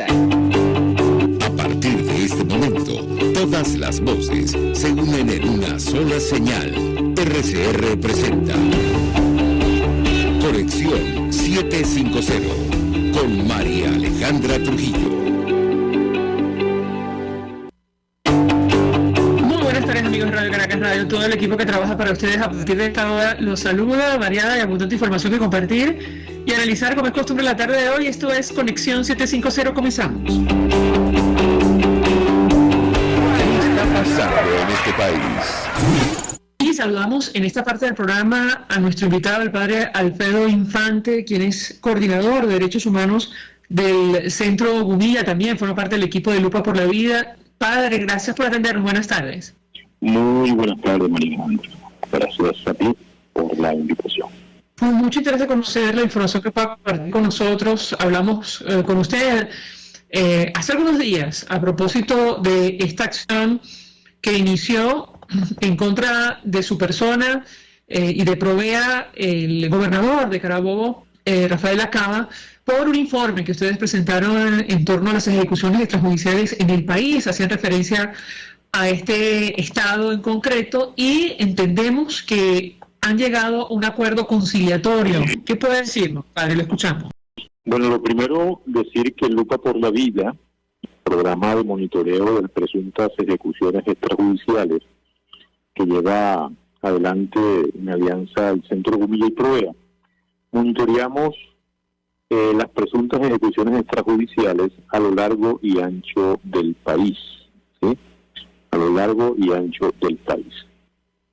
presenta. A partir de este momento, todas las voces se unen en una sola señal. RCR presenta Conexión 750 con María Alejandra Trujillo. Muy buenas tardes, amigos de Radio Caracas Radio, todo el equipo que trabaja para ustedes a partir de esta hora los saluda, variada y abundante información que compartir y analizar como es costumbre la tarde de hoy. Esto es Conexión 750, comenzamos. ¿Qué está pasando en este país? Y saludamos en esta parte del programa a nuestro invitado, el padre Alfredo Infante, quien es coordinador de Derechos Humanos del Centro Gumilla, también forma parte del equipo de Lupa por la Vida. Padre, gracias por atendernos, buenas tardes. Muy buenas tardes, María Alejandra. Gracias a ti por la invitación. Con mucho interés de conocer la información que pueda compartir con nosotros. Hablamos con usted hace algunos días a propósito de esta acción que inició en contra de su persona y de Provea, el gobernador de Carabobo, Rafael Acaba, por un informe que ustedes presentaron en torno a las ejecuciones extrajudiciales en el país. Hacían referencia a este estado en concreto y entendemos que han llegado a un acuerdo conciliatorio. ¿Qué puede decirnos, padre? Lo escuchamos. Bueno, lo primero, decir que Lupa por la Vida, programa de monitoreo de presuntas ejecuciones extrajudiciales que lleva adelante en alianza al Centro Gumilla y Provea, monitoreamos las presuntas ejecuciones extrajudiciales a lo largo y ancho del país, ¿sí? A lo largo y ancho del país.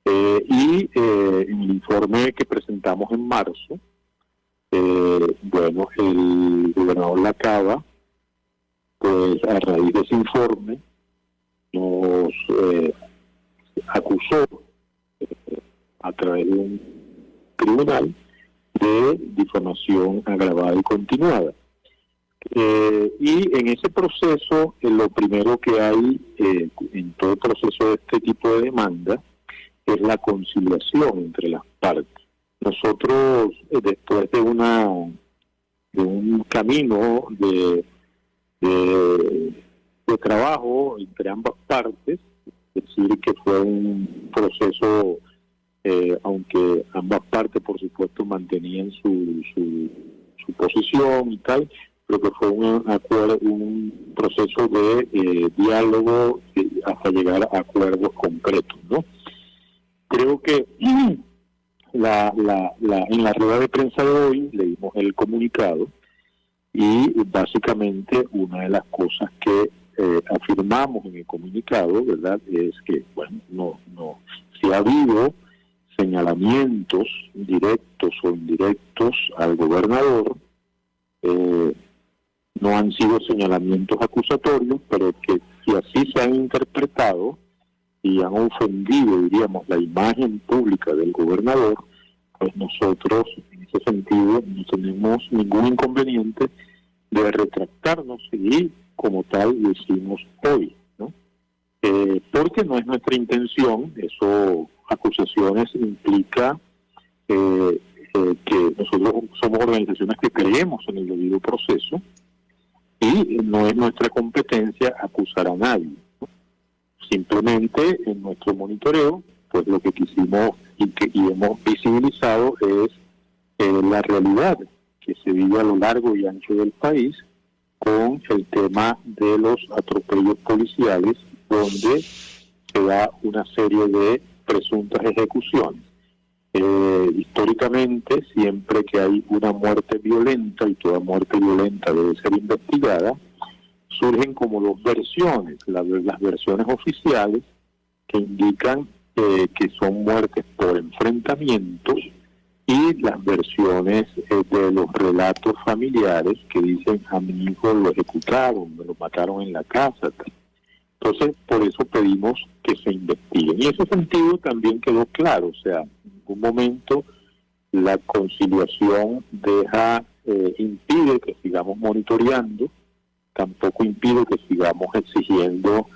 En el informe que presentamos en marzo, bueno, el gobernador Lacaba, pues a raíz de ese informe, nos acusó a través de un tribunal de difamación agravada y continuada. Y en ese proceso, lo primero que hay en todo proceso de este tipo de demanda es la conciliación entre las partes. Nosotros, después de un camino de trabajo entre ambas partes, es decir, que fue un proceso, aunque ambas partes, por supuesto, mantenían su posición y tal, pero que fue un proceso de diálogo hasta llegar a acuerdos concretos, ¿no? Creo que en la rueda de prensa de hoy leímos el comunicado y básicamente una de las cosas que afirmamos en el comunicado, ¿verdad?, es que, bueno, no si ha habido señalamientos directos o indirectos al gobernador, no han sido señalamientos acusatorios, pero que si así se han interpretado y han ofendido, diríamos, la imagen pública del gobernador, pues nosotros en ese sentido no tenemos ningún inconveniente de retractarnos y como tal lo hicimos hoy, ¿no? Porque no es nuestra intención, eso, acusaciones implica que nosotros somos organizaciones que creemos en el debido proceso y no es nuestra competencia acusar a nadie, ¿no? Simplemente en nuestro monitoreo, pues lo que quisimos y hemos visibilizado es la realidad que se vive a lo largo y ancho del país con el tema de los atropellos policiales, donde se da una serie de presuntas ejecuciones. Históricamente, siempre que hay una muerte violenta, y toda muerte violenta debe ser investigada, surgen como dos versiones, las versiones oficiales que indican que son muertes por enfrentamientos y las versiones de los relatos familiares que dicen a mi hijo lo ejecutaron, me lo mataron en la casa. Entonces, por eso pedimos que se investigue. Y en ese sentido también quedó claro, o sea, en ningún momento la conciliación impide que sigamos monitoreando, tampoco impide que sigamos exigiendo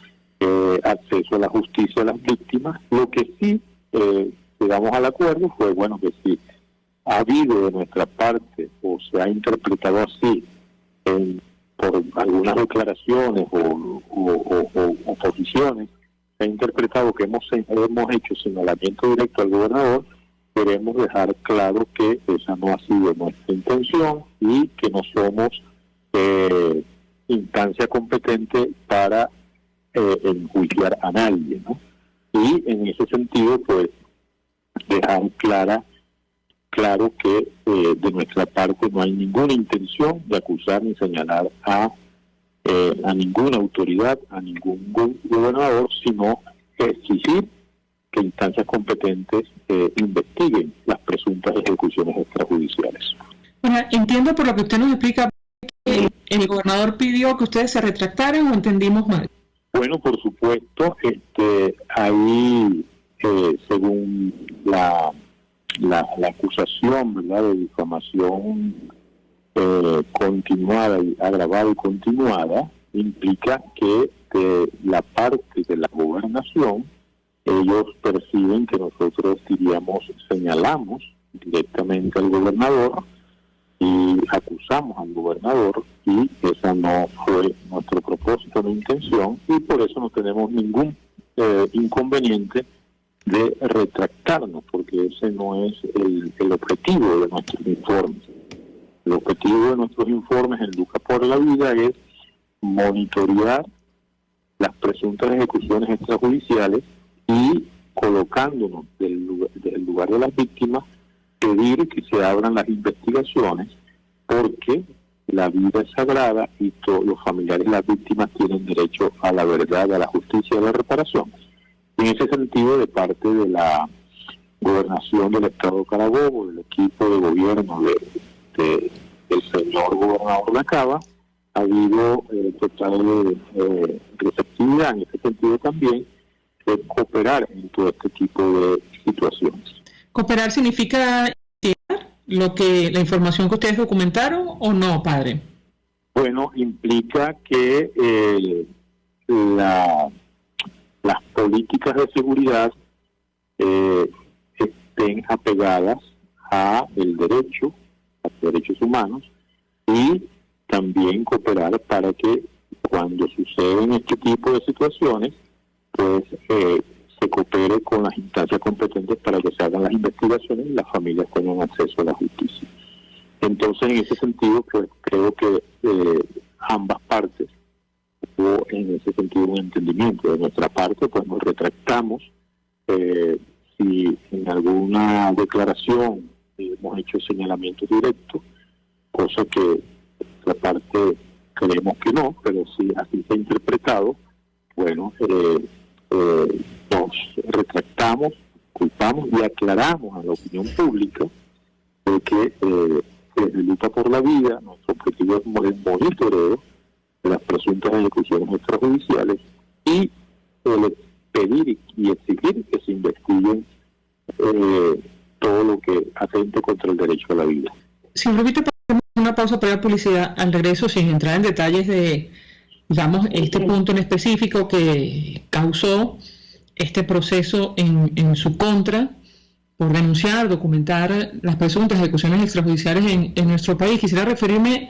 acceso a la justicia a las víctimas. Lo que sí llegamos al acuerdo fue, bueno, que si ha habido de nuestra parte o se ha interpretado así por algunas declaraciones o posiciones, se ha interpretado que hemos hecho señalamiento directo al gobernador. Queremos dejar claro que esa no ha sido nuestra intención y que no somos instancia competente para enjuiciar a nadie, ¿no? Y en ese sentido, pues, dejar claro que de nuestra parte no hay ninguna intención de acusar ni señalar a ninguna autoridad, a ningún gobernador, sino exigir que instancias competentes investiguen las presuntas ejecuciones extrajudiciales. Bueno, entiendo por lo que usted nos explica que el gobernador pidió que ustedes se retractaran, o entendimos mal. Bueno, por supuesto, ahí según la acusación, ¿verdad?, de difamación continuada y agravada y continuada, implica que de la parte de la gobernación ellos perciben que nosotros señalamos directamente al gobernador y acusamos al gobernador, y esa no fue nuestro propósito ni intención, y por eso no tenemos ningún inconveniente de retractarnos, porque ese no es el objetivo de nuestros informes. El objetivo de nuestros informes en Lucha por la Vida es monitorear las presuntas ejecuciones extrajudiciales y, colocándonos del lugar de las víctimas, pedir que se abran las investigaciones, porque la vida es sagrada y todos los familiares de las víctimas tienen derecho a la verdad, a la justicia y a la reparación. En ese sentido, de parte de la gobernación del Estado de Carabobo, del equipo de gobierno del señor gobernador de Acaba, ha habido total receptividad en ese sentido también, de cooperar en todo este tipo de situaciones. ¿Cooperar significa la información que ustedes documentaron o no, padre? Bueno, implica que las políticas de seguridad estén apegadas a los derechos humanos, y también cooperar para que cuando suceden este tipo de situaciones, pues se coopere con las instancias competentes para que se hagan las investigaciones y las familias tengan acceso a la justicia. Entonces, en ese sentido, pues creo que ambas partes hubo en ese sentido un entendimiento. De nuestra parte, pues nos retractamos. Si en alguna declaración hemos hecho señalamientos directos, cosa que nuestra parte creemos que no, pero si así se ha interpretado, bueno, nos retractamos, culpamos y aclaramos a la opinión pública de que desde Lucha por la Vida nuestro objetivo es el monitoreo de las presuntas ejecuciones extrajudiciales y pedir y exigir que se investiguen todo lo que atente contra el derecho a la vida. Si me permite, una pausa para la publicidad. Al regreso, sin entrar en detalles de, digamos, este punto en específico que causó este proceso en su contra por denunciar, documentar las presuntas ejecuciones extrajudiciales en nuestro país, quisiera referirme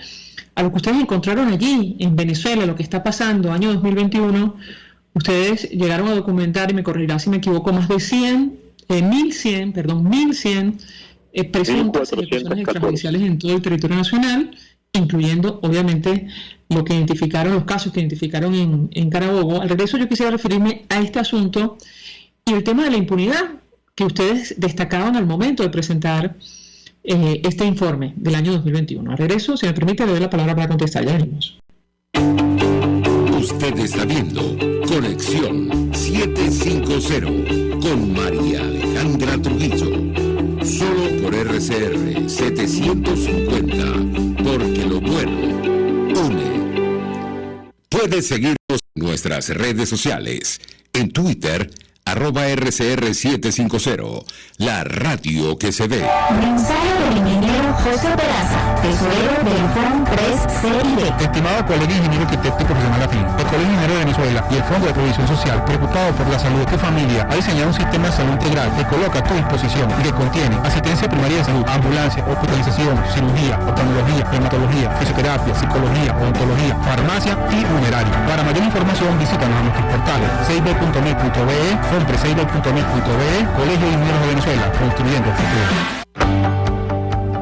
a lo que ustedes encontraron allí en Venezuela, lo que está pasando, año 2021. Ustedes llegaron a documentar, y me corregirá si me equivoco, más de 1.100 presuntas ejecuciones extrajudiciales en todo el territorio nacional, incluyendo, obviamente, los casos que identificaron en Carabobo. Al regreso yo quisiera referirme a este asunto y el tema de la impunidad que ustedes destacaban al momento de presentar este informe del año 2021. Al regreso, si me permite, le doy la palabra para contestar. Ya venimos. Usted está viendo Conexión 750 con María Alejandra Trujillo. Solo por RCR 750, porque lo bueno une. Puede seguirnos en nuestras redes sociales. En Twitter, @RCR750, la radio que se ve. Mensaje del ingeniero José Peraza, tesorero del Fondo 3CID. Estimado colega ingeniero arquitecto y profesional afín, el Colegio Ingeniero de Venezuela y el Fondo de Previsión Social, preocupado por la salud de tu familia, ha diseñado un sistema de salud integral que coloca a tu disposición y que contiene asistencia primaria de salud, ambulancia, hospitalización, cirugía, oftalmología, dermatología, fisioterapia, psicología, odontología, farmacia y funeraria. Para mayor información visítanos a nuestros portales cib.net.be, compre6.net.be, Colegio de Ingenieros de Venezuela, construyendo el futuro.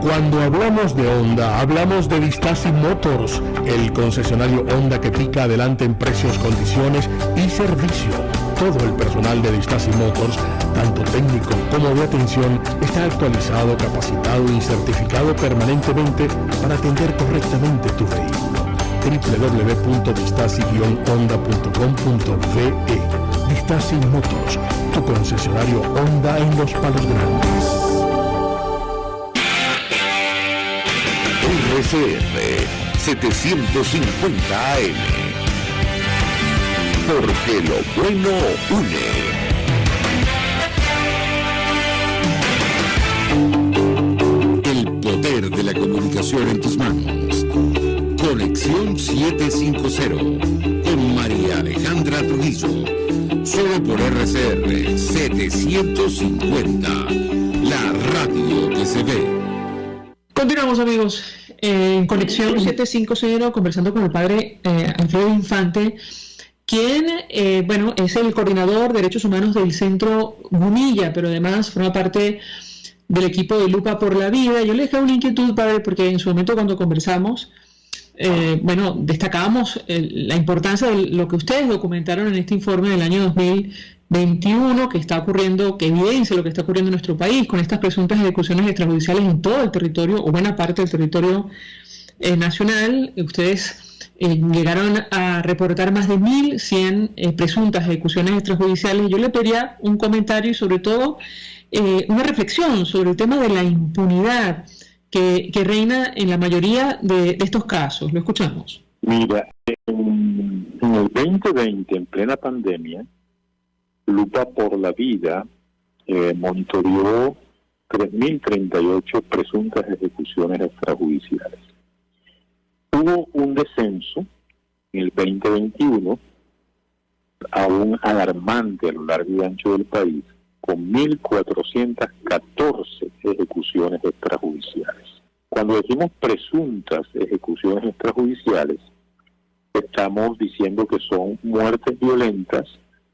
Cuando hablamos de Honda, hablamos de Vistasi Motors, el concesionario Honda que pica adelante en precios, condiciones y servicio. Todo el personal de Vistasi Motors, tanto técnico como de atención, está actualizado, capacitado y certificado permanentemente para atender correctamente tu vehículo. www.vistasi-honda.com.ve. Vistasi Motors, tu concesionario Honda en Los Palos Grandes. RCR 750 AM, porque lo bueno une. El poder de la comunicación en tus manos. Conexión 750 con María Alejandra Trujillo. Solo por RCR 750, la radio que se ve. Continuamos, amigos, en Conexión 750, conversando con el padre Alfredo Infante, quien, es el coordinador de Derechos Humanos del Centro Gumilla, pero además forma parte del equipo de Lupa por la Vida. Yo le dejé una inquietud, padre, porque en su momento cuando conversamos, destacábamos la importancia de lo que ustedes documentaron en este informe del año 2021, que está ocurriendo, que evidencia lo que está ocurriendo en nuestro país con estas presuntas ejecuciones extrajudiciales en todo el territorio o buena parte del territorio nacional. Ustedes llegaron a reportar más de 1.100 presuntas ejecuciones extrajudiciales. Yo le pediría un comentario y sobre todo una reflexión sobre el tema de la impunidad que reina en la mayoría de estos casos. Lo escuchamos. Mira, en el 2020, en plena pandemia, Lupa por la Vida monitoreó 3.038 presuntas ejecuciones extrajudiciales. Hubo un descenso en el 2021, aún alarmante a lo largo y ancho del país, con 1.414 ejecuciones extrajudiciales. Cuando decimos presuntas ejecuciones extrajudiciales, estamos diciendo que son muertes violentas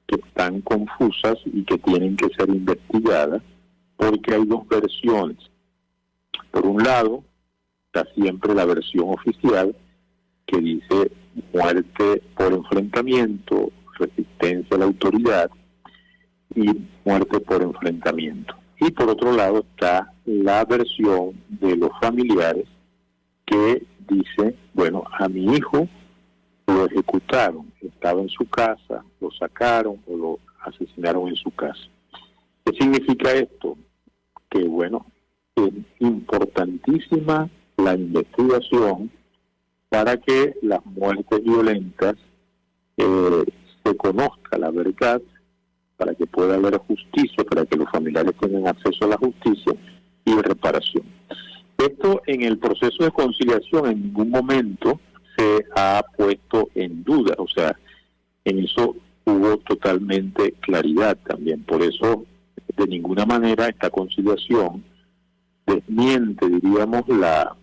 que están confusas y que tienen que ser investigadas, porque hay dos versiones. Por un lado, está siempre la versión oficial, que dice muerte por enfrentamiento, resistencia a la autoridad y muerte por enfrentamiento. Y por otro lado está la versión de los familiares que dice, bueno, a mi hijo lo ejecutaron, estaba en su casa, lo sacaron o lo asesinaron en su casa. ¿Qué significa esto? Que bueno, es importantísima la investigación para que las muertes violentas se conozca la verdad, para que pueda haber justicia, para que los familiares tengan acceso a la justicia y reparación. Esto en el proceso de conciliación en ningún momento se ha puesto en duda, o sea, en eso hubo totalmente claridad también. Por eso, de ninguna manera, esta conciliación desmiente, diríamos, la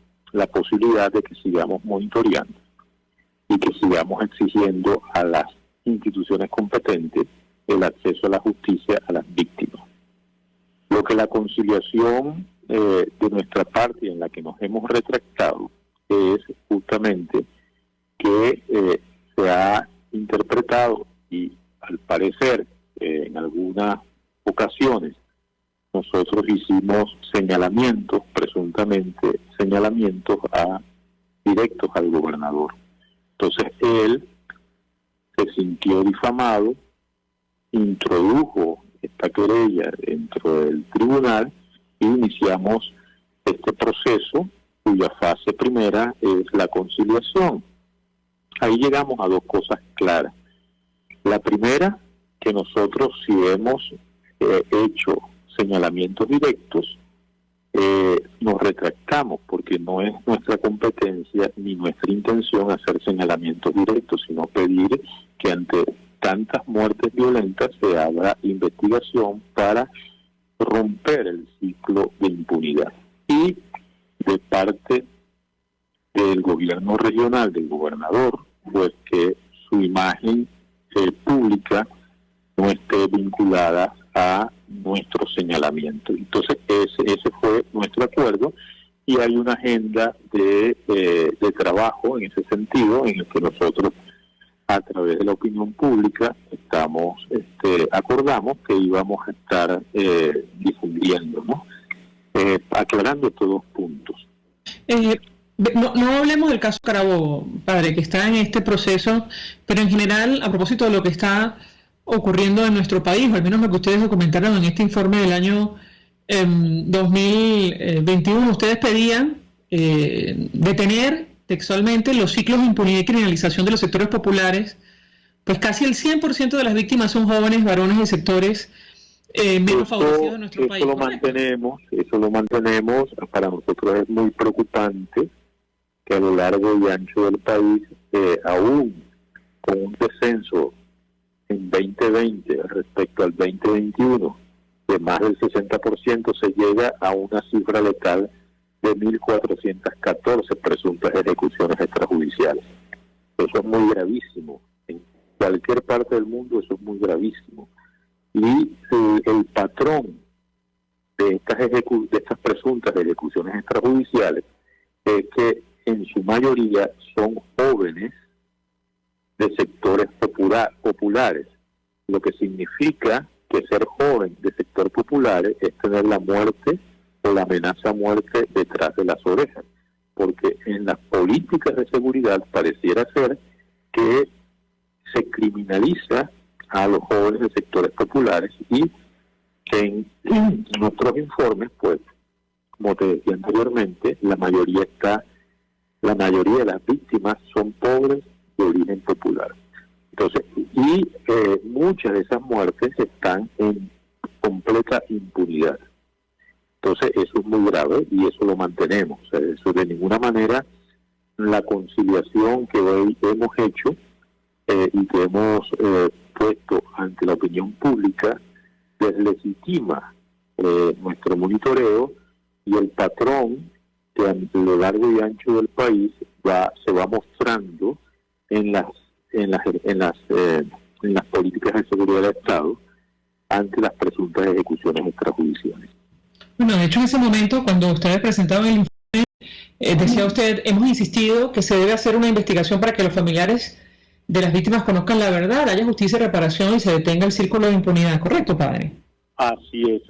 posibilidad de que sigamos monitoreando y que sigamos exigiendo a las instituciones competentes el acceso a la justicia a las víctimas. Lo que la conciliación de nuestra parte, en la que nos hemos retractado, es justamente que se ha interpretado y al parecer en algunas ocasiones nosotros hicimos señalamientos, presuntamente señalamientos directos al gobernador. Entonces él se sintió difamado, introdujo esta querella dentro del tribunal y iniciamos este proceso cuya fase primera es la conciliación. Ahí llegamos a dos cosas claras. La primera, que nosotros sí hemos hecho señalamientos directos, nos retractamos porque no es nuestra competencia ni nuestra intención hacer señalamientos directos, sino pedir que ante tantas muertes violentas se haga investigación para romper el ciclo de impunidad. Y de parte del gobierno regional, del gobernador, pues que su imagen pública no esté vinculada a nuestro señalamiento. Entonces ese fue nuestro acuerdo, y hay una agenda de trabajo en ese sentido, en el que nosotros a través de la opinión pública acordamos que íbamos a estar difundiendo, ¿no? Aclarando estos dos puntos. No hablemos del caso Carabobo, padre, que está en este proceso, pero en general, a propósito de lo que está ocurriendo en nuestro país, o al menos lo que ustedes documentaron en este informe del año 2021, ustedes pedían detener textualmente los ciclos de impunidad y criminalización de los sectores populares, pues casi el 100% de las víctimas son jóvenes, varones de sectores menos favorecidos de nuestro país. Eso lo mantenemos. Para nosotros es muy preocupante que a lo largo y ancho del país, aún con un descenso en 2020 respecto al 2021 de más del 60%, se llega a una cifra letal de 1.414 presuntas ejecuciones extrajudiciales. Eso es muy gravísimo. En cualquier parte del mundo eso es muy gravísimo. Y el patrón de estas presuntas ejecuciones extrajudiciales es que en su mayoría son jóvenes de sectores populares, lo que significa que ser joven de sector popular es tener la muerte o la amenaza a muerte detrás de las orejas, porque en las políticas de seguridad pareciera ser que se criminaliza a los jóvenes de sectores populares, y en nuestros informes, pues, como te decía anteriormente, la mayoría de las víctimas son pobres de origen popular. Entonces, muchas de esas muertes están en completa impunidad. Entonces, eso es muy grave y eso lo mantenemos. O sea, eso de ninguna manera, la conciliación que hoy hemos hecho y que hemos puesto ante la opinión pública deslegitima nuestro monitoreo, y el patrón que a lo largo y ancho del país se va mostrando en las políticas de seguridad del Estado ante las presuntas ejecuciones extrajudiciales. Bueno, de hecho, en ese momento, cuando ustedes presentaban el informe, decía usted, hemos insistido que se debe hacer una investigación para que los familiares de las víctimas conozcan la verdad, haya justicia y reparación y se detenga el círculo de impunidad. ¿Correcto, padre? Así es.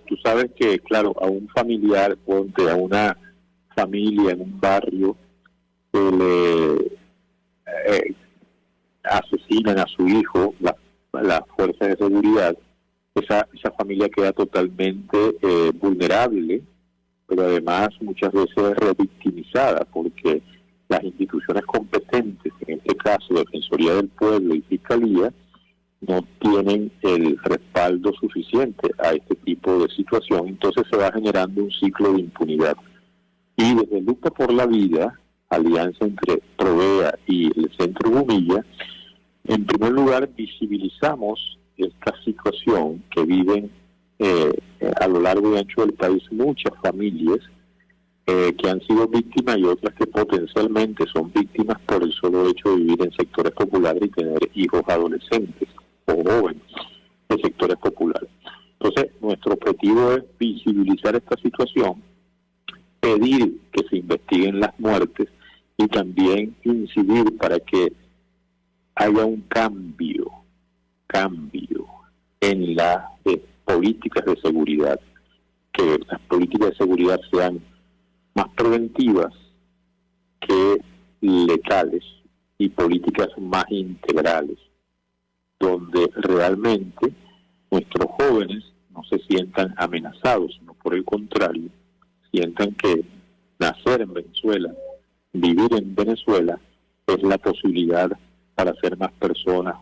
Tú sabes que, claro, a un familiar, a una familia en un barrio que le asesinan a su hijo, las fuerzas de seguridad, esa familia queda totalmente vulnerable, pero además muchas veces revictimizada, porque las instituciones competentes, en este caso Defensoría del Pueblo y Fiscalía, no tienen el respaldo suficiente a este tipo de situación. Entonces se va generando un ciclo de impunidad. Y desde Lucha por la Vida, alianza entre Provea y el Centro Gumilla, en primer lugar visibilizamos esta situación que viven a lo largo y ancho del país muchas familias que han sido víctimas y otras que potencialmente son víctimas por el solo hecho de vivir en sectores populares y tener hijos adolescentes o jóvenes de sectores populares. Entonces, nuestro objetivo es visibilizar esta situación, pedir que se investiguen las muertes y también incidir para que haya un cambio en las políticas de seguridad, que las políticas de seguridad sean más preventivas que letales y políticas más integrales, donde realmente nuestros jóvenes no se sientan amenazados, sino por el contrario, sientan que nacer en Venezuela, vivir en Venezuela, es la posibilidad para ser más personas,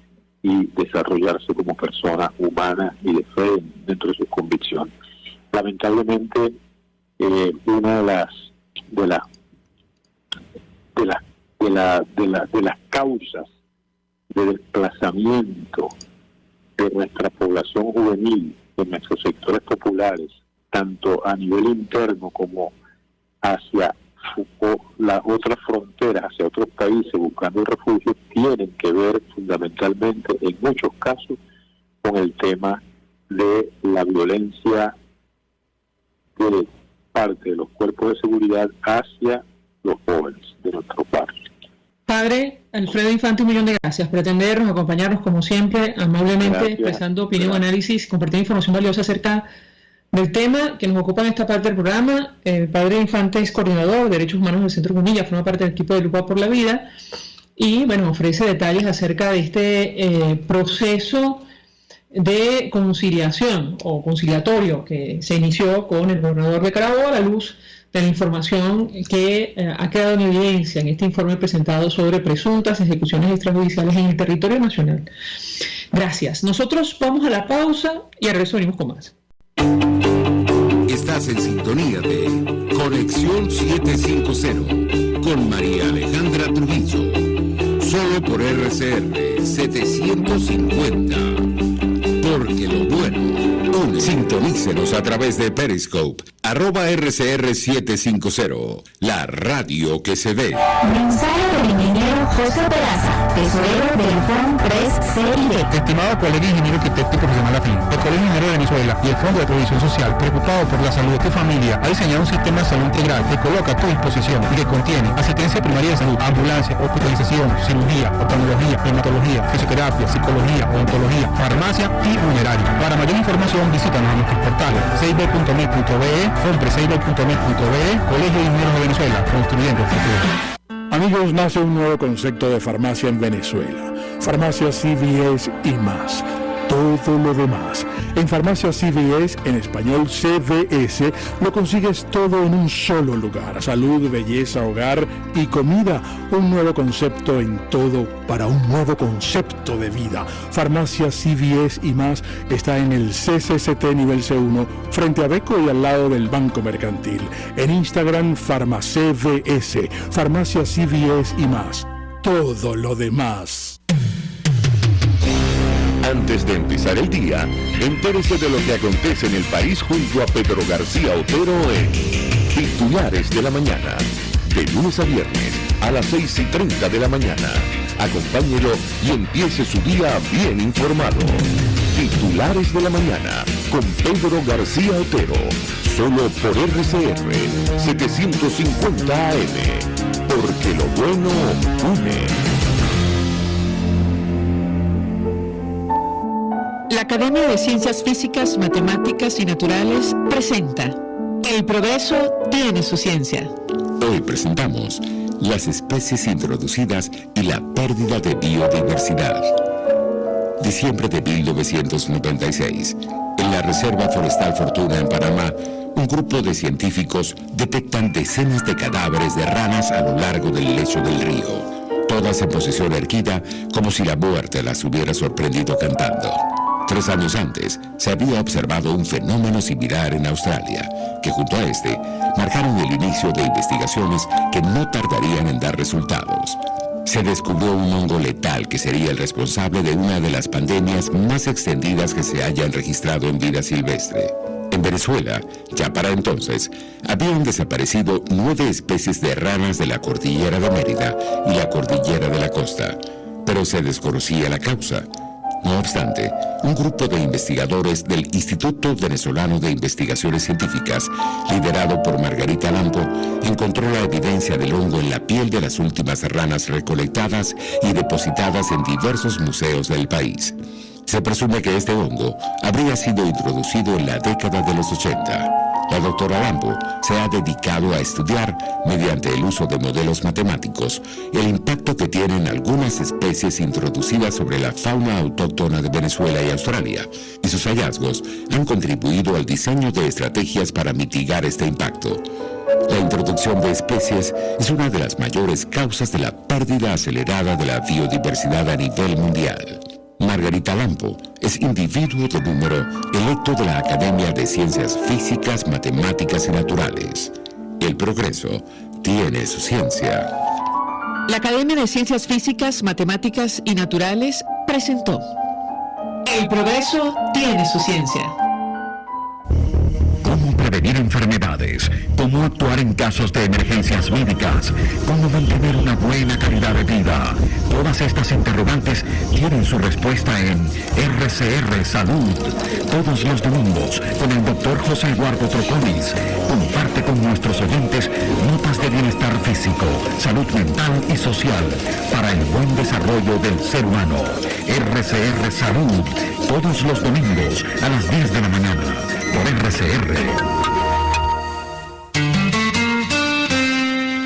y desarrollarse como persona humana y de fe dentro de sus convicciones. Lamentablemente, una de las causas de desplazamiento de nuestra población juvenil, de nuestros sectores populares, tanto a nivel interno como hacia las otras fronteras, hacia otros países buscando refugio, tienen que ver fundamentalmente, en muchos casos, con el tema de la violencia de parte de los cuerpos de seguridad hacia los jóvenes de nuestro país. Padre Alfredo Infante, un millón de gracias por atendernos, acompañarnos como siempre, amablemente, Gracias. expresando opinión, análisis, compartiendo información valiosa acerca del tema que nos ocupa en esta parte del programa. Padre Infante es coordinador de Derechos Humanos del Centro Cunilla, forma parte del equipo de Lupa por la Vida y, bueno, ofrece detalles acerca de este proceso de conciliación o conciliatorio que se inició con el gobernador de Carabobo a la luz de la información que ha quedado en evidencia en este informe presentado sobre presuntas ejecuciones extrajudiciales en el territorio nacional. Gracias. Nosotros vamos a la pausa y al regreso venimos con más. Estás en sintonía de Conexión 750 con María Alejandra Trujillo. Solo por RCR 750. Porque lo bueno une. Sintonícenos a través de Periscope, @RCR750, la radio que se ve. Mensaje del ingeniero José Peraza, tesorero del Fondo 3CID. Estimado colega ingeniero arquitecto y profesional afín, el Colegio Ingeniero de Venezuela y el Fondo de Previsión Social, preocupado por la salud de tu familia, ha diseñado un sistema de salud integral que coloca a tu disposición y que contiene asistencia primaria de salud, ambulancia, hospitalización, cirugía, oftalmología, dermatología, fisioterapia, psicología, odontología, farmacia y funeraria. Para mayor información, visítanos a nuestros portales cib.met.be, compre6b.met.be, Colegio de Ingenieros de Venezuela, construyendo el futuro. Amigos, nace un nuevo concepto de farmacia en Venezuela. Farmacia CVS y más. Todo lo demás. En Farmacia CVS, en español CVS, lo consigues todo en un solo lugar. Salud, belleza, hogar y comida. Un nuevo concepto en todo para un nuevo concepto de vida. Farmacia CVS y más está en el CCCT nivel C1, frente a Beco y al lado del Banco Mercantil. En Instagram, FarmaCVS. Farmacia CVS y más. Todo lo demás. Antes de empezar el día, entérese de lo que acontece en el país junto a Pedro García Otero en Titulares de la Mañana. De lunes a viernes a las 6:30 de la mañana. Acompáñelo y empiece su día bien informado. Titulares de la Mañana con Pedro García Otero. Solo por RCR 750 AM. Porque lo bueno une. La Academia de Ciencias Físicas, Matemáticas y Naturales presenta El progreso tiene su ciencia. Hoy presentamos las especies introducidas y la pérdida de biodiversidad. Diciembre de 1996, en la Reserva Forestal Fortuna en Panamá, un grupo de científicos detectan decenas de cadáveres de ranas a lo largo del lecho del río, todas en posición erguida como si la muerte las hubiera sorprendido cantando. 3 años antes, se había observado un fenómeno similar en Australia, que junto a este, marcaron el inicio de investigaciones que no tardarían en dar resultados. Se descubrió un hongo letal que sería el responsable de una de las pandemias más extendidas que se hayan registrado en vida silvestre. En Venezuela, ya para entonces, habían desaparecido 9 especies de ranas de la cordillera de Mérida y la cordillera de la costa, pero se desconocía la causa. No obstante, un grupo de investigadores del Instituto Venezolano de Investigaciones Científicas, liderado por Margarita Lampo, encontró la evidencia del hongo en la piel de las últimas ranas recolectadas y depositadas en diversos museos del país. Se presume que este hongo habría sido introducido en la década de los 80. La doctora Lampo se ha dedicado a estudiar, mediante el uso de modelos matemáticos, el impacto que tienen algunas especies introducidas sobre la fauna autóctona de Venezuela y Australia, y sus hallazgos han contribuido al diseño de estrategias para mitigar este impacto. La introducción de especies es una de las mayores causas de la pérdida acelerada de la biodiversidad a nivel mundial. Margarita Lampo es individuo de número electo de la Academia de Ciencias Físicas, Matemáticas y Naturales. El progreso tiene su ciencia. La Academia de Ciencias Físicas, Matemáticas y Naturales presentó El progreso tiene su ciencia. Cómo prevenir enfermedades, cómo actuar en casos de emergencias médicas, cómo mantener una buena calidad de vida. Todas estas interrogantes tienen su respuesta en RCR Salud. Todos los domingos, con el Dr. José Eduardo Troconis, comparte con nuestros oyentes notas de bienestar físico, salud mental y social para el buen desarrollo del ser humano. RCR Salud, todos los domingos a las 10 de la mañana, por RCR.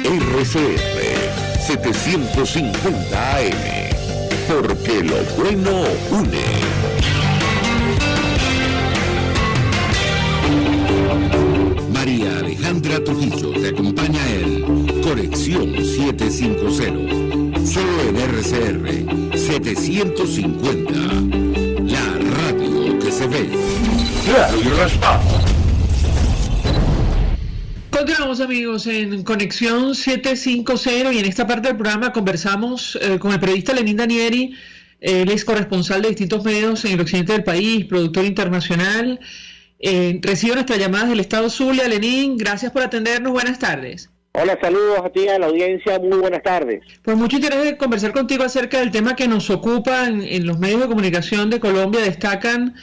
RCR 750 AM, porque lo bueno une. María Alejandra Trujillo te acompaña en Conexión 750, solo en RCR 750, la radio que se ve. Claro y raspado. Continuamos, amigos, en Conexión 750 y en esta parte del programa conversamos con el periodista Lenín Danieri. Él es corresponsal de distintos medios en el occidente del país, productor internacional. Recibe nuestras llamadas del estado Zulia. Lenín, gracias por atendernos. Buenas tardes. Hola, saludos a ti, a la audiencia. Muy buenas tardes. Pues mucho interés de conversar contigo acerca del tema que nos ocupa en los medios de comunicación de Colombia. Destacan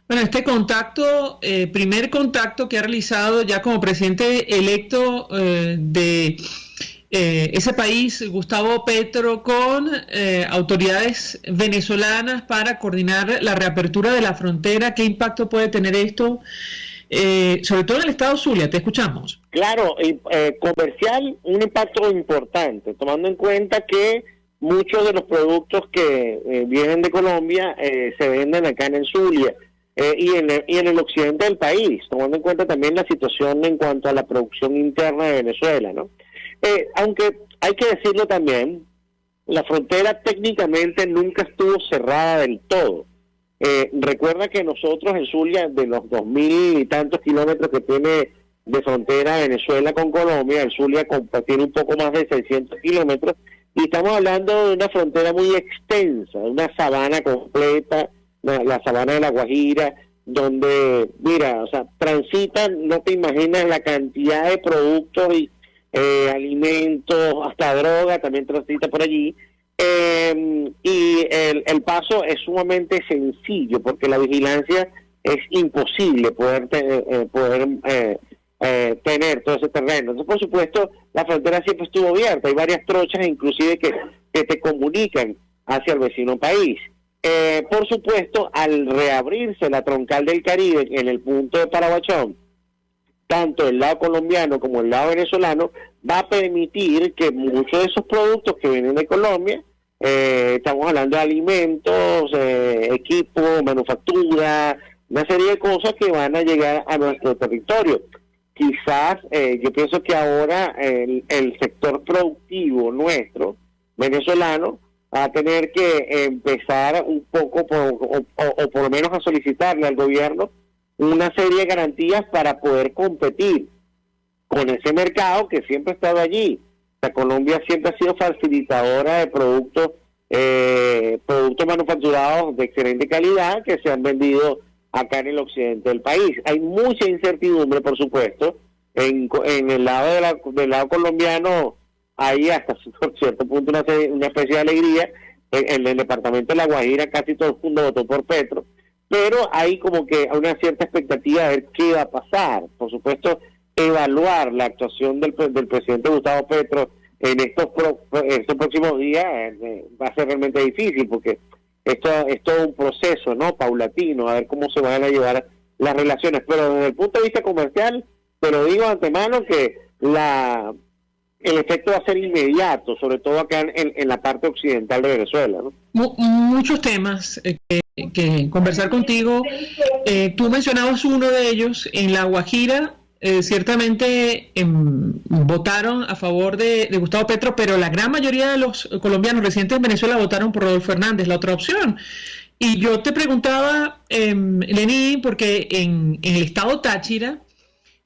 este contacto, primer contacto que ha realizado ya como presidente electo de ese país, Gustavo Petro, con autoridades venezolanas para coordinar la reapertura de la frontera. ¿Qué impacto puede tener esto, sobre todo en el estado Zulia? Te escuchamos. Claro, comercial, un impacto importante, tomando en cuenta que muchos de los productos que vienen de Colombia se venden acá en el Zulia. Y en el occidente del país, tomando en cuenta también la situación en cuanto a la producción interna de Venezuela, ¿no? Aunque hay que decirlo también, la frontera técnicamente nunca estuvo cerrada del todo. Recuerda que nosotros en Zulia, de los 2.000 y tantos kilómetros que tiene de frontera Venezuela con Colombia, el Zulia tiene un poco más de 600 kilómetros, y estamos hablando de una frontera muy extensa, de una sabana completa, la sabana de La Guajira, donde, mira, o sea, transitan, no te imaginas la cantidad de productos y alimentos, hasta droga también transita por allí, y el paso es sumamente sencillo, porque la vigilancia es imposible poder tener todo ese terreno. Entonces, por supuesto, la frontera siempre estuvo abierta, hay varias trochas inclusive que te comunican hacia el vecino país. Por supuesto, al reabrirse la troncal del Caribe en el punto de Paraguachón, tanto el lado colombiano como el lado venezolano, va a permitir que muchos de esos productos que vienen de Colombia, estamos hablando de alimentos, equipo, manufactura, una serie de cosas que van a llegar a nuestro territorio. Quizás, yo pienso que ahora el sector productivo nuestro, venezolano, va a tener que empezar un poco, o por lo menos a solicitarle al gobierno una serie de garantías para poder competir con ese mercado que siempre ha estado allí. La Colombia siempre ha sido facilitadora de productos manufacturados de excelente calidad que se han vendido acá en el occidente del país. Hay mucha incertidumbre, por supuesto, en el lado del lado colombiano. Hay hasta cierto punto una especie de alegría. En el departamento de La Guajira casi todo el mundo votó por Petro, pero hay como que una cierta expectativa de ver qué va a pasar. Por supuesto, evaluar la actuación del presidente Gustavo Petro en estos próximos días va a ser realmente difícil, porque esto es todo un proceso, ¿no?, paulatino, a ver cómo se van a llevar las relaciones. Pero desde el punto de vista comercial, te lo digo de antemano que el efecto va a ser inmediato, sobre todo acá en la parte occidental de Venezuela, ¿no? Muchos temas que conversar contigo. Tú mencionabas uno de ellos. En La Guajira, ciertamente votaron a favor de Gustavo Petro, pero la gran mayoría de los colombianos residentes en Venezuela votaron por Rodolfo Hernández, la otra opción. Y yo te preguntaba, Lenín, porque en el estado Táchira,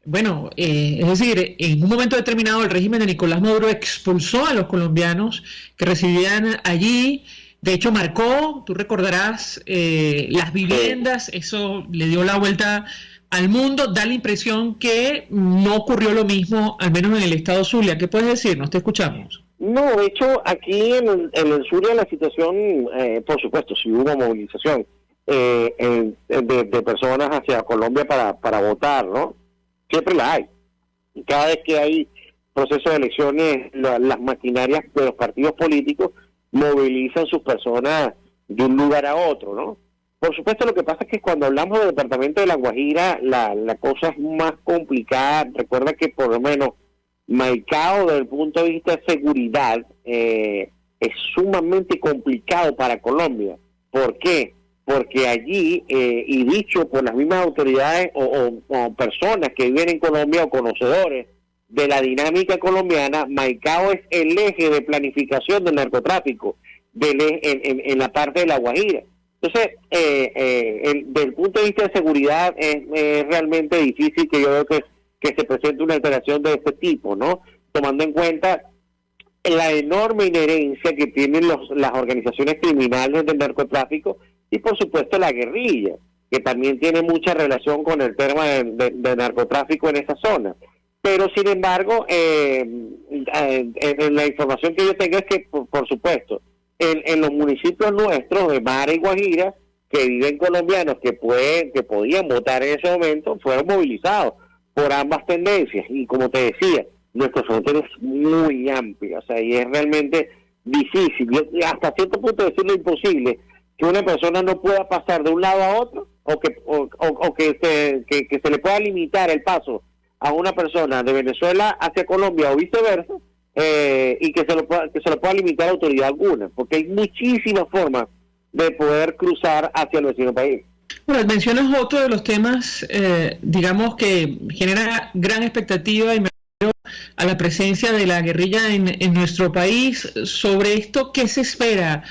bueno, es decir, en un momento determinado el régimen de Nicolás Maduro expulsó a los colombianos que residían allí. De hecho, marcó, tú recordarás, las viviendas, eso le dio la vuelta al mundo. Da la impresión que no ocurrió lo mismo, al menos en el estado Zulia. ¿Qué puedes decirnos? Te escuchamos. No, de hecho, aquí en el Zulia la situación, por supuesto, sí hubo movilización de personas hacia Colombia para votar, ¿no? Siempre la hay. Y cada vez que hay proceso de elecciones, las maquinarias de los partidos políticos movilizan sus personas de un lugar a otro, ¿no? Por supuesto, lo que pasa es que cuando hablamos del departamento de La Guajira, la cosa es más complicada. Recuerda que por lo menos Maicao, desde el punto de vista de seguridad, es sumamente complicado para Colombia. ¿Por qué? Porque allí, y dicho por las mismas autoridades o personas que viven en Colombia o conocedores de la dinámica colombiana, Maicao es el eje de planificación del narcotráfico en la parte de La Guajira. Entonces, desde el punto de vista de seguridad es realmente difícil que yo veo que se presente una alteración de este tipo, ¿no? Tomando en cuenta la enorme inherencia que tienen las organizaciones criminales del narcotráfico y, por supuesto, la guerrilla, que también tiene mucha relación con el tema de narcotráfico en esa zona. Pero, sin embargo, la información que yo tengo es que, por supuesto, en los municipios nuestros de Mara y Guajira, que viven colombianos que podían votar en ese momento, fueron movilizados por ambas tendencias. Y como te decía, nuestra frontera es muy amplia, o sea, y es realmente difícil, y hasta cierto punto decirlo imposible, que una persona no pueda pasar de un lado a otro, o que se le pueda limitar el paso a una persona de Venezuela hacia Colombia o viceversa, y que se lo pueda limitar a autoridad alguna, porque hay muchísimas formas de poder cruzar hacia el vecino país. Bueno, mencionas otro de los temas, digamos, que genera gran expectativa, y me refiero a la presencia de la guerrilla en nuestro país. Sobre esto, ¿qué se espera,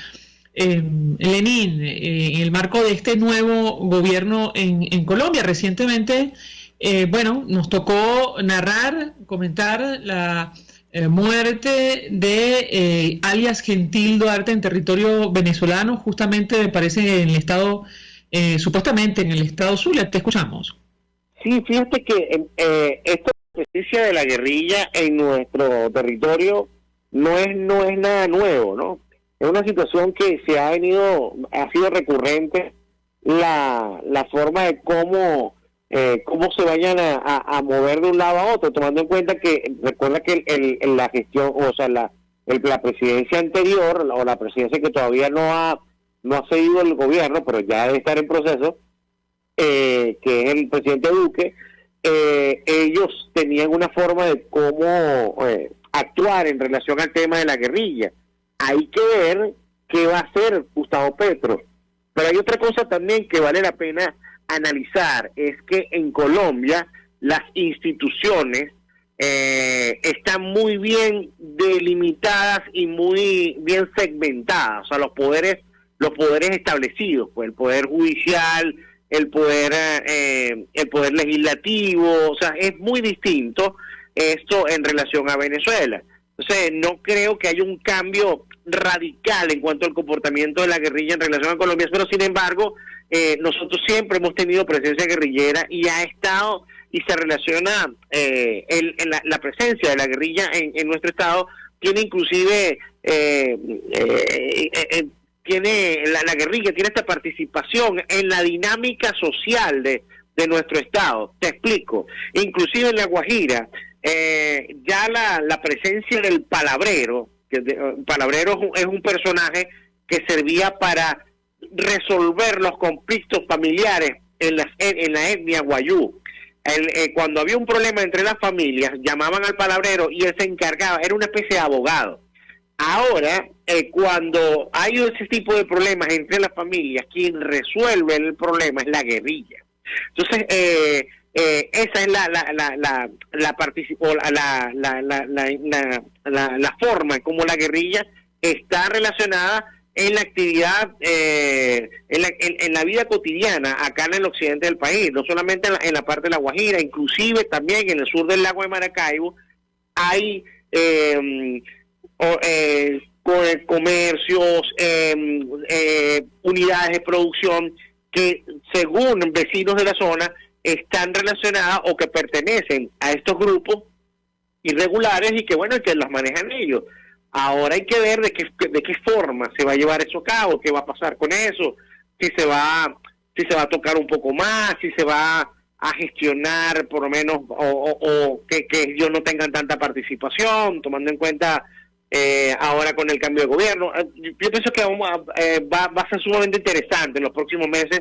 Lenín, en el marco de este nuevo gobierno en Colombia? Recientemente, bueno, nos tocó comentar la muerte de alias Gentil Duarte en territorio venezolano, justamente me parece en el estado, supuestamente en el estado Zulia. Te escuchamos. Sí, fíjate que esta presencia de la guerrilla en nuestro territorio no es nada nuevo, ¿no? Es una situación que ha sido recurrente la forma de cómo se vayan a mover de un lado a otro, tomando en cuenta que, recuerda que la gestión, o sea, la presidencia anterior, o la presidencia que todavía no ha seguido el gobierno, pero ya debe estar en proceso, que es el presidente Duque, ellos tenían una forma de cómo actuar en relación al tema de la guerrilla. Hay que ver qué va a hacer Gustavo Petro. Pero hay otra cosa también que vale la pena analizar, es que en Colombia las instituciones están muy bien delimitadas y muy bien segmentadas, o sea, los poderes establecidos, pues el poder judicial, el poder legislativo, o sea, es muy distinto esto en relación a Venezuela. Entonces, no creo que haya un cambio radical en cuanto al comportamiento de la guerrilla en relación a Colombia, pero sin embargo, nosotros siempre hemos tenido presencia guerrillera y ha estado y se relaciona la presencia de la guerrilla en nuestro estado. Tiene inclusive la guerrilla tiene esta participación en la dinámica social de nuestro estado. Te explico. Inclusive en La Guajira, ya la presencia del palabrero, palabrero es un personaje que servía para resolver los conflictos familiares en la etnia guayú. Cuando había un problema entre las familias, llamaban al palabrero y él se encargaba, era una especie de abogado. Ahora, cuando hay ese tipo de problemas entre las familias, quien resuelve el problema es la guerrilla. Entonces, esa es la forma en cómo la guerrilla está relacionada en la actividad, en la vida cotidiana acá en el occidente del país, no solamente en la parte de La Guajira, inclusive también en el sur del lago de Maracaibo hay comercios, unidades de producción que según vecinos de la zona están relacionadas o que pertenecen a estos grupos irregulares y que bueno, que las manejan ellos. Ahora hay que ver de qué forma se va a llevar eso a cabo, qué va a pasar con eso, si se va a tocar un poco más, si se va a gestionar por lo menos o que ellos no tengan tanta participación, tomando en cuenta ahora con el cambio de gobierno. Yo pienso que va a ser sumamente interesante en los próximos meses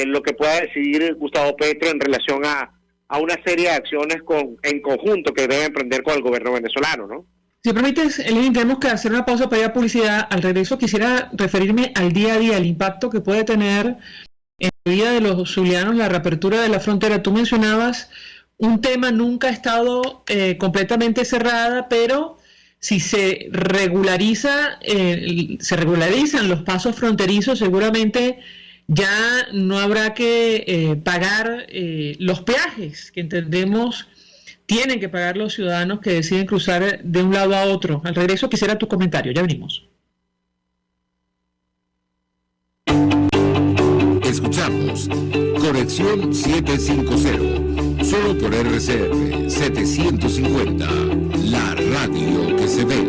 lo que pueda decidir Gustavo Petro en relación a una serie de acciones en conjunto que debe emprender con el gobierno venezolano, ¿no? Si permites, Elin, tenemos que hacer una pausa para ir a publicidad. Al regreso quisiera referirme al día a día, el impacto que puede tener en la vida de los zulianos la reapertura de la frontera. Tú mencionabas un tema, nunca ha estado completamente cerrada, pero si se regularizan los pasos fronterizos, seguramente ya no habrá que pagar los peajes que entendemos tienen que pagar los ciudadanos que deciden cruzar de un lado a otro. Al regreso quisiera tu comentario, ya venimos. Escuchamos Conexión 750, solo por RCR 750, la radio que se ve.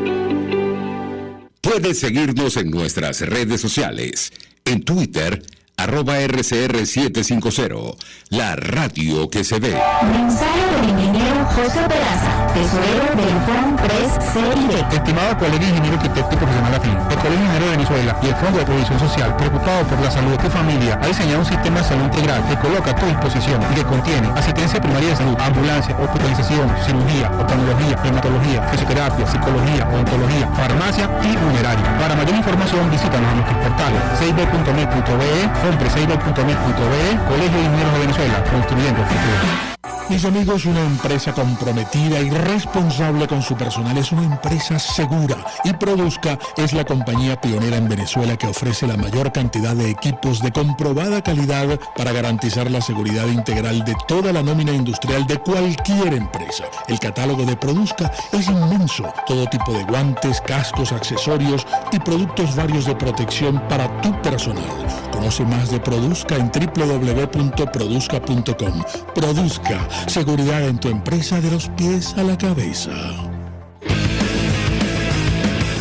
Puedes seguirnos en nuestras redes sociales, en Twitter, @RCR750, la radio que se ve. Mensaje del ingeniero José Peraza, tesorero del FONPRES CID. Estimado colega ingeniero arquitecto y profesional afín, el Colegio Ingeniero de Venezuela y el Fondo de Previsión Social, preocupado por la salud de tu familia, ha diseñado un sistema de salud integral que coloca a tu disposición y que contiene asistencia primaria de salud, ambulancia, hospitalización, cirugía, oftalmología, dermatología, fisioterapia, psicología, odontología, farmacia y funeraria. Para mayor información, visítanos a nuestros portales cib.net.be, FONPRESCID.net.be, Colegio de Ingenieros de Venezuela, construyendo el futuro. Mis amigos, una empresa comprometida y responsable con su personal es una empresa segura, y Produzca es la compañía pionera en Venezuela que ofrece la mayor cantidad de equipos de comprobada calidad para garantizar la seguridad integral de toda la nómina industrial de cualquier empresa. El catálogo de Produzca es inmenso, todo tipo de guantes, cascos, accesorios y productos varios de protección para tu personal. Conoce más de Produzca en www.produzca.com. Produzca, seguridad en tu empresa de los pies a la cabeza.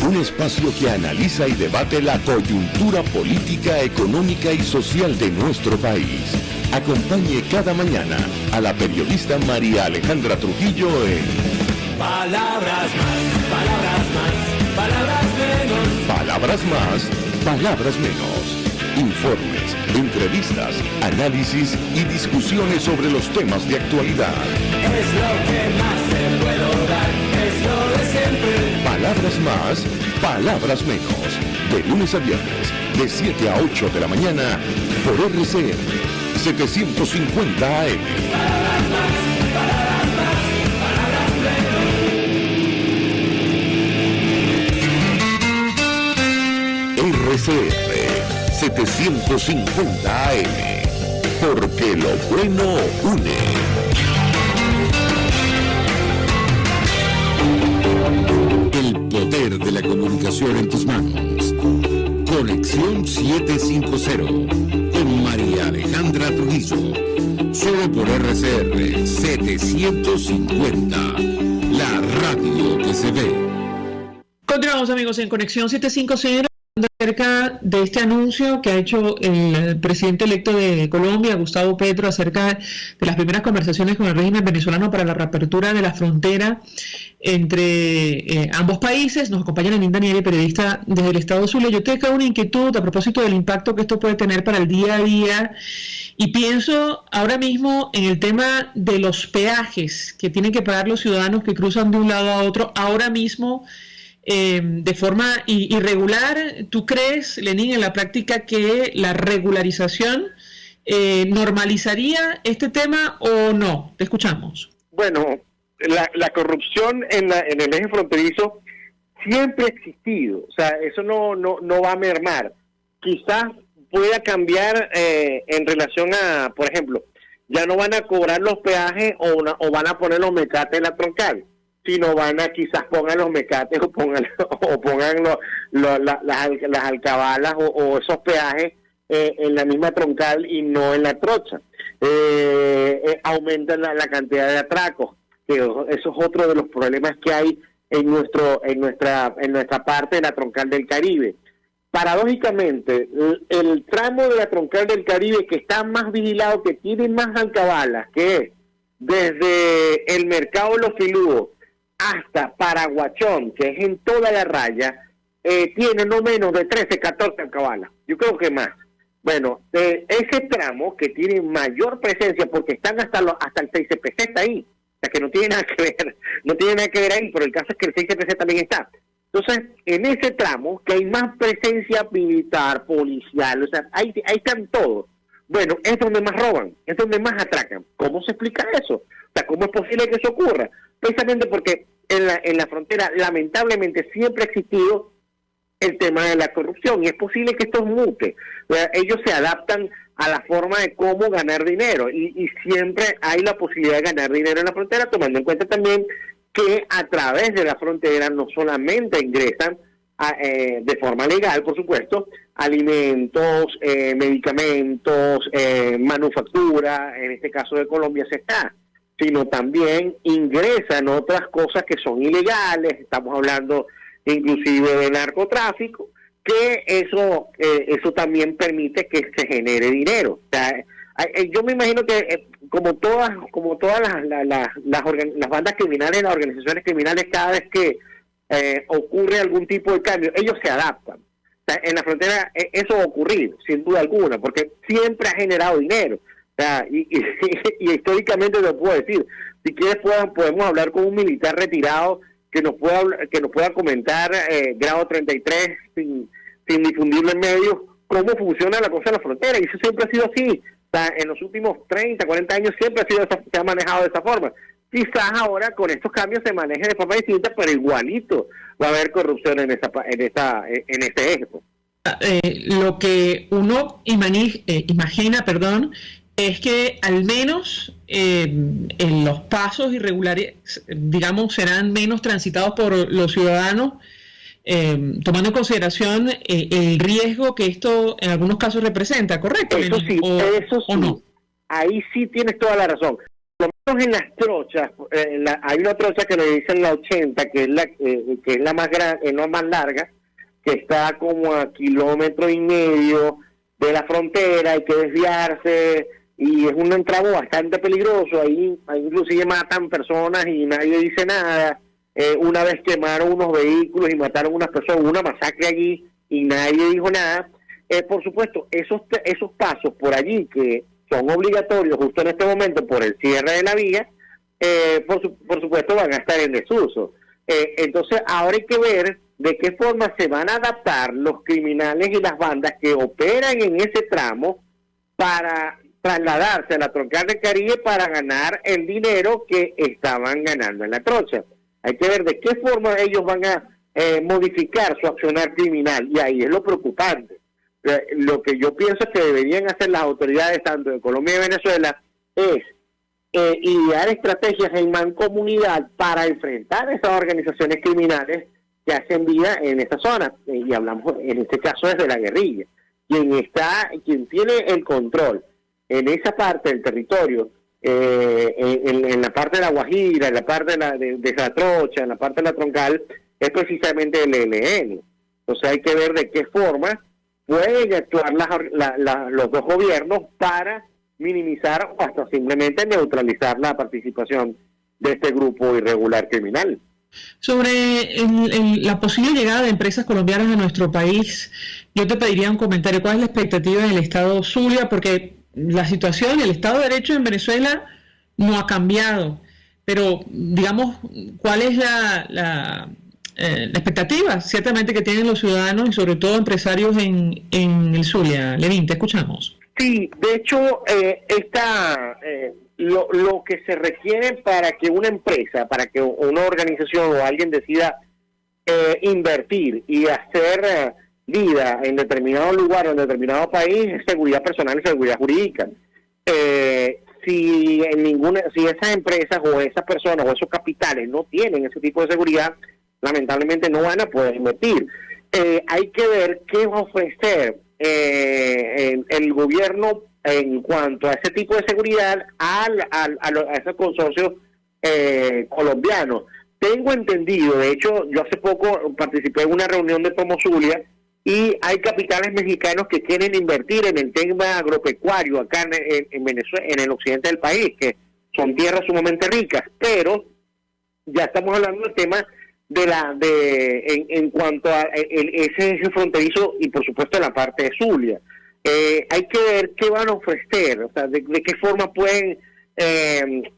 Un espacio que analiza y debate la coyuntura política, económica y social de nuestro país. Acompañe cada mañana a la periodista María Alejandra Trujillo en Palabras más, palabras más, palabras menos. Palabras más, palabras menos. Informes, entrevistas, análisis y discusiones sobre los temas de actualidad. Es lo que más se puede dar, es lo de siempre. Palabras más, palabras menos. De lunes a viernes, de 7 a 8 de la mañana, por RCR 750 AM. Palabras más, palabras más, palabras menos. RCR 750 AM, porque lo bueno une. El poder de la comunicación en tus manos. Conexión 750 con María Alejandra Trujillo, solo por RCR 750, la radio que se ve. Continuamos, amigos, en Conexión 750. Acerca de este anuncio que ha hecho el presidente electo de Colombia, Gustavo Petro, acerca de las primeras conversaciones con el régimen venezolano para la reapertura de la frontera entre ambos países. Nos acompaña Lenín Danieli, periodista desde el estado Zulia. Yo tengo una inquietud a propósito del impacto que esto puede tener para el día a día, y pienso ahora mismo en el tema de los peajes que tienen que pagar los ciudadanos que cruzan de un lado a otro ahora mismo de forma irregular. ¿Tú crees, Lenín, en la práctica que la regularización normalizaría este tema o no? Te escuchamos. Bueno, la corrupción en el eje fronterizo siempre ha existido, o sea, eso no va a mermar. Quizás pueda cambiar en relación a, por ejemplo, ya no van a cobrar los peajes o van a poner los mecates en la troncal, sino van a quizás pongan los mecates o pongan las alcabalas o esos peajes en la misma troncal y no en la trocha. Aumentan la cantidad de atracos, que eso es otro de los problemas que hay en nuestra parte de la troncal del Caribe. Paradójicamente, el tramo de la troncal del Caribe que está más vigilado, que tiene más alcabalas, que es desde el Mercado de los Filudos hasta Paraguachón, que es en toda la raya, tiene no menos de 13, 14 alcabalas. Yo creo que más. Bueno, ese tramo que tiene mayor presencia, porque están hasta el 6CPC está ahí, o sea que no tiene nada que ver ahí, pero el caso es que el 6CPC también está. Entonces, en ese tramo, que hay más presencia militar, policial, o sea, ahí están todos. Bueno, es donde más roban, es donde más atracan. ¿Cómo se explica eso? O sea, ¿cómo es posible que eso ocurra? Precisamente porque en la frontera, lamentablemente, siempre ha existido el tema de la corrupción, y es posible que esto mute. O sea, ellos se adaptan a la forma de cómo ganar dinero, y siempre hay la posibilidad de ganar dinero en la frontera, tomando en cuenta también que a través de la frontera no solamente ingresan de forma legal, por supuesto, alimentos, medicamentos, manufactura, en este caso de Colombia se está, sino también ingresan otras cosas que son ilegales. Estamos hablando inclusive de narcotráfico, que eso también permite que se genere dinero. O sea, yo me imagino que como todas las bandas criminales, las organizaciones criminales, cada vez que ocurre algún tipo de cambio, ellos se adaptan. O sea, en la frontera eso ha ocurrido, sin duda alguna, porque siempre ha generado dinero. O sea, y históricamente lo puedo decir. Si quieres podemos hablar con un militar retirado que nos pueda comentar grado 33 sin difundirlo en medios cómo funciona la cosa en la frontera, y eso siempre ha sido así. O sea, en los últimos 30, 40 años siempre se ha manejado de esa forma. Quizás ahora con estos cambios se maneje de forma distinta, pero igualito va a haber corrupción en este eje. Lo que uno imagina, es que al menos en los pasos irregulares, digamos, serán menos transitados por los ciudadanos, tomando en consideración el riesgo que esto en algunos casos representa, ¿correcto? Eso sí. ¿O no? Ahí sí tienes toda la razón. Por lo menos en las trochas, hay una trocha que le dicen la 80, que es la más grande, la más larga, que está como a 1,5 kilómetros de la frontera, hay que desviarse, y es un tramo bastante peligroso. Ahí inclusive matan personas y nadie dice nada. Una vez quemaron unos vehículos y mataron unas personas, una masacre allí y nadie dijo nada. Por supuesto, esos pasos por allí que son obligatorios justo en este momento por el cierre de la vía, por supuesto van a estar en desuso. Entonces ahora hay que ver de qué forma se van a adaptar los criminales y las bandas que operan en ese tramo para trasladarse a la troncal del Caribe para ganar el dinero que estaban ganando en la trocha. Hay que ver de qué forma ellos van a modificar su accionar criminal, y ahí es lo preocupante. Lo que yo pienso que deberían hacer las autoridades tanto de Colombia y Venezuela es idear estrategias en mancomunidad para enfrentar esas organizaciones criminales que hacen vida en esta zona, y hablamos en este caso desde la guerrilla. Quien tiene el control en esa parte del territorio, en la parte de la Guajira, en la parte de la trocha, en la parte de la troncal, es precisamente el ELN. Entonces hay que ver de qué forma pueden actuar los dos gobiernos para minimizar o hasta simplemente neutralizar la participación de este grupo irregular criminal. Sobre la posible llegada de empresas colombianas a nuestro país, yo te pediría un comentario. ¿Cuál es la expectativa del Estado Zulia? Porque la situación, el Estado de Derecho en Venezuela no ha cambiado, pero digamos, ¿cuál es la expectativa ciertamente que tienen los ciudadanos y sobre todo empresarios en el Zulia? Levin, te escuchamos. Sí, de hecho, lo que se requiere para que una empresa, para que una organización o alguien decida invertir y hacer vida en determinado lugar o en determinado país es seguridad personal y seguridad jurídica. Si esas empresas o esas personas o esos capitales no tienen ese tipo de seguridad, lamentablemente no van a poder invertir. Hay que ver qué va a ofrecer el gobierno en cuanto a ese tipo de seguridad a esos consorcios colombianos. Tengo entendido, de hecho, yo hace poco participé en una reunión de Tomo Zulia y hay capitales mexicanos que quieren invertir en el tema agropecuario acá en Venezuela, en el occidente del país, que son tierras sumamente ricas, pero ya estamos hablando del tema en cuanto a ese eje fronterizo y por supuesto la parte de Zulia. Hay que ver qué van a ofrecer, o sea, de qué forma pueden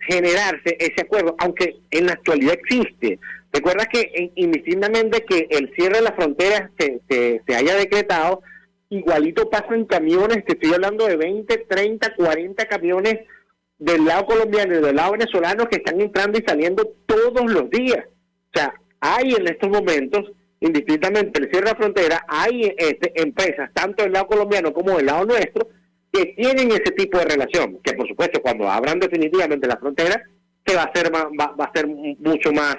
generarse ese acuerdo, aunque en la actualidad existe. Recuerda que indistintamente que el cierre de las fronteras se haya decretado, igualito pasa en camiones, te estoy hablando de 20, 30, 40 camiones del lado colombiano y del lado venezolano que están entrando y saliendo todos los días. O sea, hay en estos momentos, indistintamente el cierre de la frontera, hay empresas, tanto del lado colombiano como del lado nuestro, que tienen ese tipo de relación, que por supuesto cuando abran definitivamente la frontera se va a ser mucho más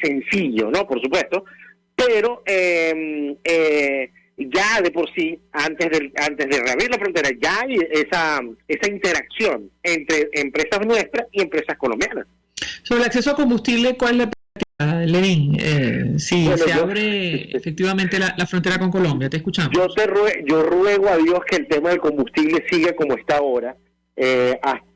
sencillo, ¿no? Por supuesto, pero ya de por sí antes de reabrir la frontera ya hay esa interacción entre empresas nuestras y empresas colombianas. Sobre el acceso a combustible, ¿cuál es la perspectiva, Levin? Si se abre efectivamente la frontera con Colombia, te escuchamos. Yo ruego a Dios que el tema del combustible siga como está ahora.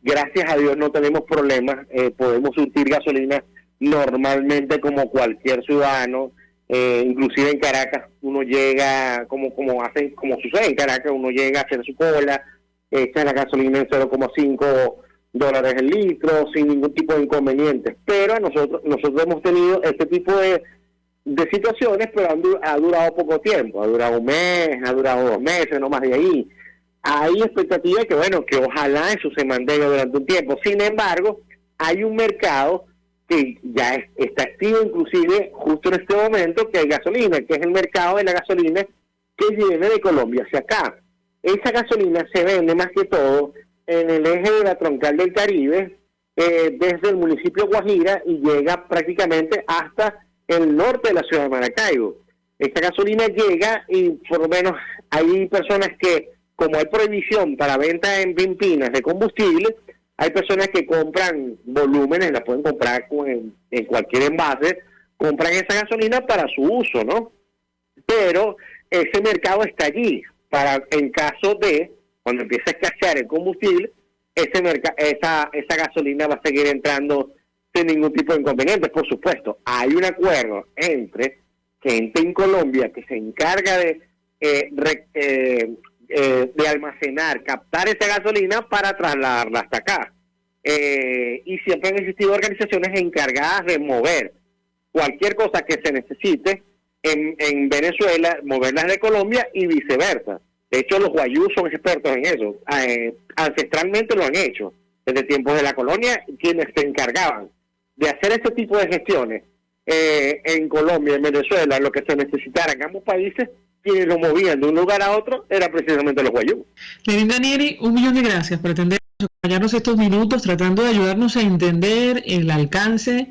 Gracias a Dios no tenemos problemas, podemos surtir gasolina normalmente como cualquier ciudadano, inclusive en Caracas uno llega, como sucede en Caracas, uno llega a hacer su cola, echa la gasolina en $0.5 el litro sin ningún tipo de inconvenientes, pero nosotros hemos tenido este tipo de situaciones, pero ha durado poco tiempo, ha durado un mes, ha durado 2 meses, no más de ahí. Hay expectativa de que ojalá eso se mantenga durante un tiempo. Sin embargo, hay un mercado que ya está activo inclusive justo en este momento, que hay gasolina, que es el mercado de la gasolina que viene de Colombia hacia acá. Esa gasolina se vende más que todo en el eje de la troncal del Caribe, desde el municipio Guajira y llega prácticamente hasta el norte de la ciudad de Maracaibo. Esta gasolina llega y por lo menos hay personas que, como hay prohibición para venta en pimpinas de combustible, hay personas que compran volúmenes, la pueden comprar en cualquier envase, compran esa gasolina para su uso, ¿no? Pero ese mercado está allí, para en caso de, cuando empiece a escasear el combustible, esa gasolina va a seguir entrando sin ningún tipo de inconvenientes. Por supuesto, hay un acuerdo entre gente en Colombia que se encarga de almacenar, captar esa gasolina para trasladarla hasta acá. Y siempre han existido organizaciones encargadas de mover cualquier cosa que se necesite en Venezuela, moverlas de Colombia y viceversa. De hecho, los guayús son expertos en eso. Ancestralmente lo han hecho. Desde tiempos de la colonia, quienes se encargaban de hacer este tipo de gestiones en Colombia, en Venezuela, lo que se necesitara en ambos países, quienes lo movían de un lugar a otro eran precisamente los guayús. Levin Danieli, 1.000.000 de gracias por atendernos, acompañarnos estos minutos, tratando de ayudarnos a entender el alcance,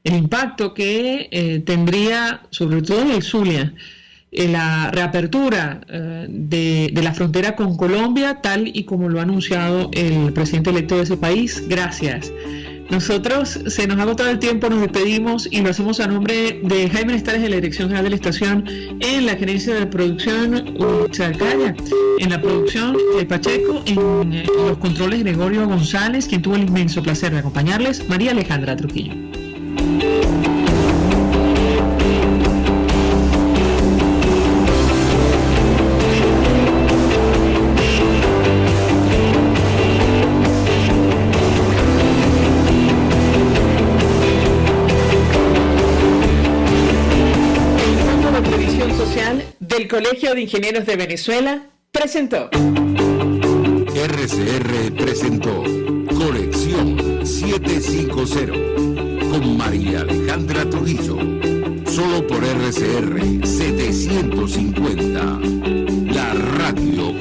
el impacto que tendría, sobre todo en el Zulia, la reapertura de la frontera con Colombia, tal y como lo ha anunciado el presidente electo de ese país. Gracias. Nosotros se nos ha agotado el tiempo, nos despedimos y lo hacemos a nombre de Jaime Nestares de la Dirección General de la Estación, en la gerencia de producción Chalcaya, en la producción Pacheco, en los controles Gregorio González, quien tuvo el inmenso placer de acompañarles, María Alejandra Trujillo. El Colegio de Ingenieros de Venezuela presentó. RCR presentó Conexión 750 con María Alejandra Trujillo. solo por RCR 750. La radio